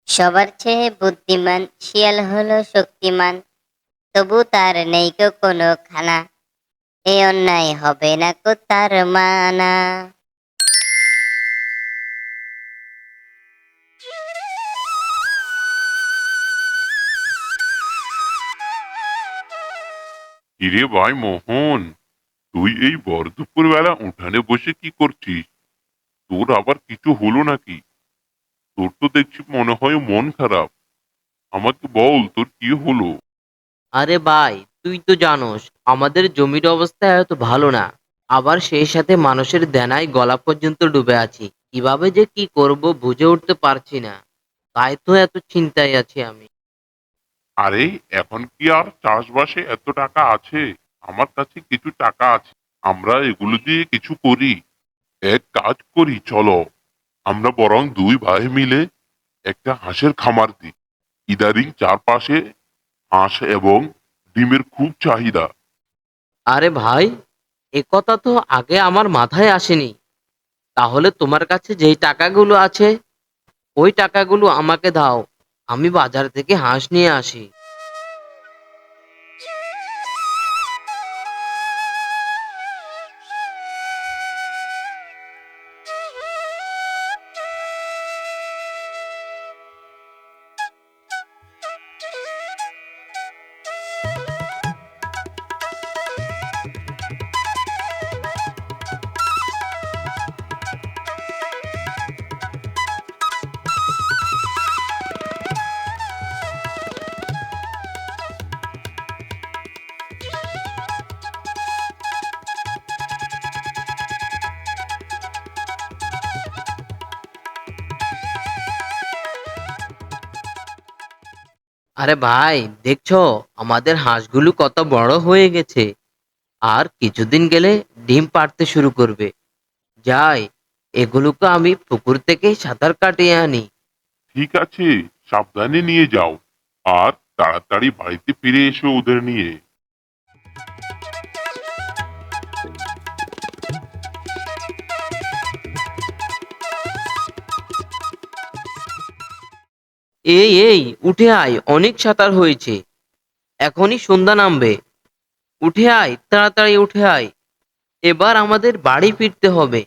সবার চেয়ে বুদ্ধিমান শিয়াল হলো শক্তিমান, তবু তার নেইকো কোনো খানা। এ অন্যায় হবে না কো তার মানা। কিরে ভাই মোহন, তুই এই ভর দুপুর বেলা উঠানে বসে কি করছিস? তোর আবার কিছু হলো নাকি? তোর তো দেখছি মনে হয় মন খারাপ। আমাকে বল তোর কি হলো? আরে ভাই, তুই তো জানোস আমাদের জমির অবস্থা এত ভালো না। আবার সেই সাথে মানুষের দেনায় গলা পর্যন্ত ডুবে আছি। কিভাবে যে কি করব বুঝে উঠতে পারছি না। তাই তো এত চিন্তায় আছি আমি। আরে এখন কি আর চাষবাসে এত টাকা আছে? আমার কাছে কিছু টাকা আছে, আমরা এগুলো দিয়ে কিছু করি। এক কাজ করি, চলো আমরা বরং দুই ভাই মিলে একটা হাঁসের খামার দিই। ইদারিং চারপাশে হাঁস এবং ডিমের খুব চাহিদা। আরে ভাই, এ কথা তো আগে আমার মাথায় আসেনি। তাহলে তোমার কাছে যেই টাকাগুলো আছে ওই টাকাগুলো আমাকে দাও। আমি বাজার থেকে হাঁস নিয়ে আসি। আরে ভাই, দেখছো আমাদের হাঁসগুলো কত বড় হয়ে গেছে। আর কিছুদিন গেলে ডিম পাড়তে শুরু করবে। যাই, এগুলোকে আমি পুকুর থেকে সাঁতার কাটিয়ে আনি। ঠিক আছে, সাবধানে নিয়ে যাও। আর তাড়াতাড়ি বাড়িতে ফিরে এসো ওদের নিয়ে। এই এই, উঠে আয়, অনেক সাঁতার হয়েছে। এখনই সন্ধ্যা নামবে। উঠে আয়, তাড়াতাড়ি উঠে আয়। এবার আমাদের বাড়ি ফিরতে হবে।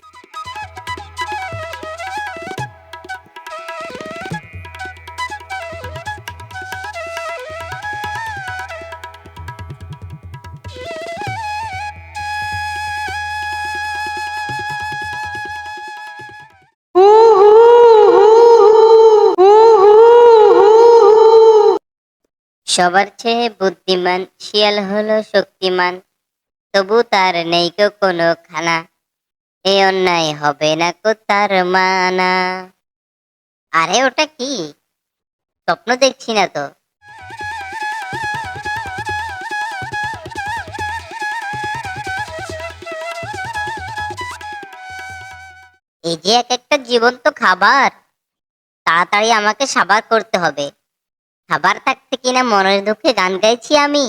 সবার চেয়ে বুদ্ধিমান শিয়াল হলো শক্তিমান, তবু তার নেইকো কোনো খানা। এ অন্যায় হবে না কো তার মানা। আরে ওটা কি? স্বপ্ন দেখছি না তো? এই যে এক একটা জীবন্ত খাবার, তাড়াতাড়ি আমাকে সাবার করতে হবে। খাবার থাকতে কিনা মনের দুঃখে গান গাইছি আমি।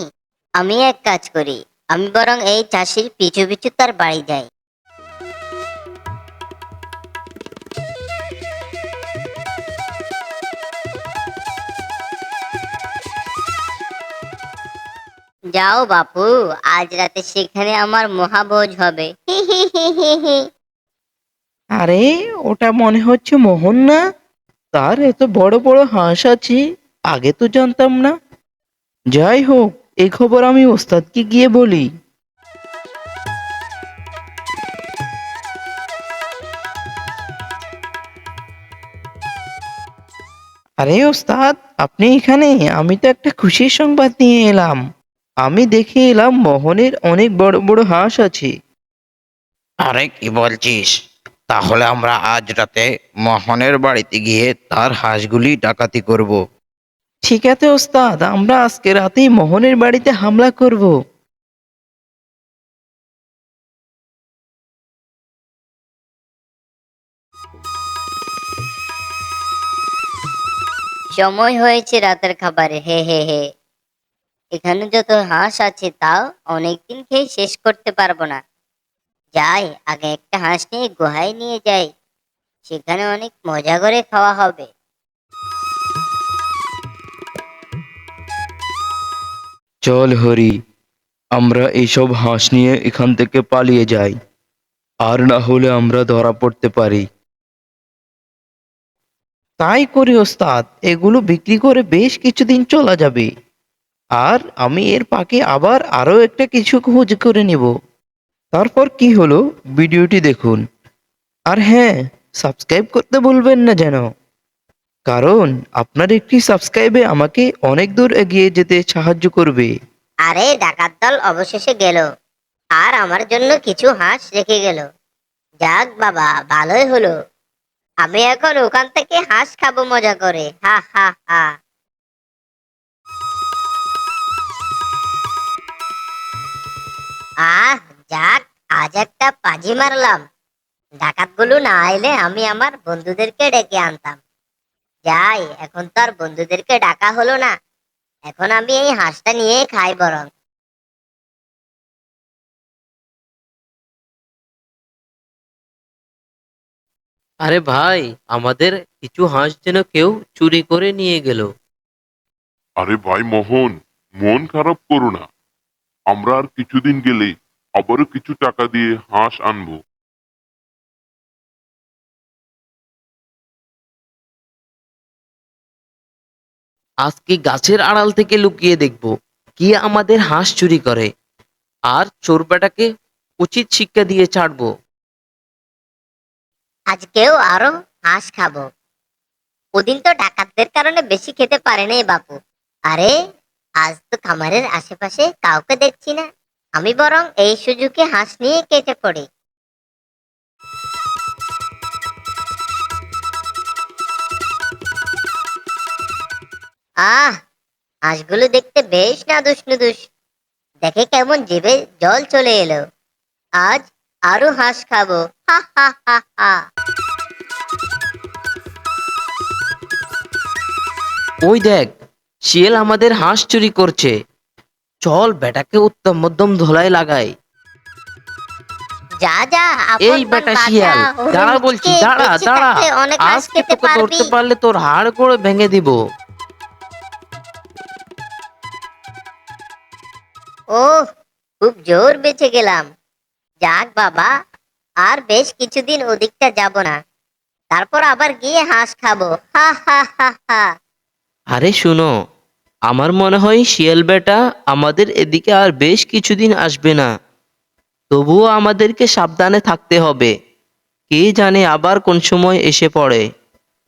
আমি এক কাজ করি, আমি বরং এই চাষির পিছু পিছু তার বাড়ি যাই। যাও বাপু, আজ রাতে সেখানে আমার মহাভোজ হবে। হি হি হি হি হি। আরে, ওটা মনে হচ্ছে মোহন না? তার এত বড় বড় হাঁস আছে, আগে তো জানতাম না। যাই হোক, এই খবর আমি ওস্তাদকে গিয়ে বলি। আরে ওস্তাদ, আপনি এখানে? আমি তো একটা খুশির সংবাদ নিয়ে এলাম। আমি দেখে এলাম মোহনের অনেক বড় বড় হাঁস আছে। আরে কি বলছিস? তাহলে আমরা আজ রাতে মোহনের বাড়িতে গিয়ে তার হাঁসগুলি ডাকাতি করব। ঠিক আছে ওস্তাদ, আমরা আজকে রাতেই মোহনের বাড়িতে হামলা করব। সময় হয়েছে রাতের খাবারে, হে হে হে। এখানে যত হাঁস আছে তাও অনেকদিন খেয়ে শেষ করতে পারবো না। যাই, আগে একটা হাঁস নিয়ে গুহায় নিয়ে যাই, সেখানে অনেক মজা করে খাওয়া হবে। চল হরি, আমরা এইসব হাঁস নিয়ে এখান থেকে পালিয়ে যাই, আর না হলে আমরা ধরা পড়তে পারি। তাই করি ওস্তাদ, এগুলো বিক্রি করে বেশ কিছুদিন চলা যাবে। আর আমি এর ফাঁকে আবার আরো একটা কিছু খোঁজ করে নিব। তারপর কি হলো ভিডিওটি দেখুন। আর হ্যাঁ, সাবস্ক্রাইব করতে ভুলবেন না যেন, কারণ আপনার একটি সাবস্ক্রাইবে আমাকে অনেক দূর এগিয়ে যেতে সাহায্য করবে। আরে ডাকাত দল অবশেষে গেল, আর আমার জন্য কিছু হাঁস রেখে গেল। যাক বাবা, ভালোই হলো। আমি এখন ওখান থেকে হাঁস খাবো মজা করে, হা হা হা। আহ, যাক, আজ একটা পাজি মারলাম। ডাকাতগুলো না এলে আমি আমার বন্ধুদেরকে ডেকে আনতাম। যাই, এখন তো আর বন্ধুদেরকে ডাকা হলো না। এখন আমি এই হাঁসটা নিয়ে খাই বরং। আরে ভাই, আমাদের কিছু হাঁস যেন কেউ চুরি করে নিয়ে গেল। আরে ভাই মোহন, মন খারাপ করো না। আমরা আর কিছুদিন গেলে আবারও কিছু টাকা দিয়ে হাঁস আনবো। আজকে গাছের আড়াল থেকে লুকিয়ে দেখব কে আমাদের হাঁস চুরি করে, আর চোর বেটাকে উচিত শিক্ষা দিয়ে ছাড়বো। আজকেও আরো হাঁস খাবো। ওদিন তো ডাকাতদের কারণে বেশি খেতে পারেনি বাপু। আরে, আজ তো খামারের আশেপাশে কাউকে দেখছি না। আমি বরং এই সুযোগে হাঁস নিয়ে কেটে পড়ি। আহ, হাঁসগুলো দেখতে বেশ নাদুস নুদুস। দেখে কেমন জিভে জল চলে এলো। আজ আরো হাঁস খাবো, হা হা হা হা। ওই দেখ, শিয়াল আমাদের হাঁস চুরি করছে। চল বেটাকে উত্তম মধ্যম ধোলাই লাগাই। যা যা, এই আপন বেটা বাঁচা, শিয়াল, দাঁড়া বলছি, হরিণকে দাঁড়া বেঁচে দাঁড়া। থাকতে অনেক হাঁস আজকে খেতে তোকে পারবি। ধরতে পারলে তোর হাড় করে ভেঙে দিব। ওহ, খুব জোর বেঁচে গেলাম। যাক বাবা, আর বেশ কিছুদিন ওদিকটা যাব না। তারপর আবার গিয়ে হাঁস খাবো, হা হা হা হা। আরে শুনো, আমার মনে হয় শিয়াল বেটা আমাদের এদিকে আর বেশ কিছুদিন আসবে না। তবুও আমাদেরকে সাবধানে থাকতে হবে। কে জানে আবার কোন সময় এসে পড়ে।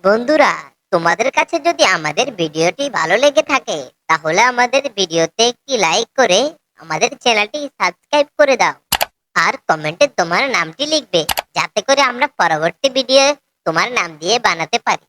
বন্ধুরা, তোমাদের কাছে যদি আমাদের ভিডিওটি ভালো লেগে থাকে, তাহলে আমাদের ভিডিওতে একটি লাইক করে আমাদের চ্যানেলটি সাবস্ক্রাইব করে দাও। আর কমেন্টে তোমার নামটি লিখবে, যাতে করে আমরা পরবর্তী ভিডিও তোমার নাম দিয়ে বানাতে পারি।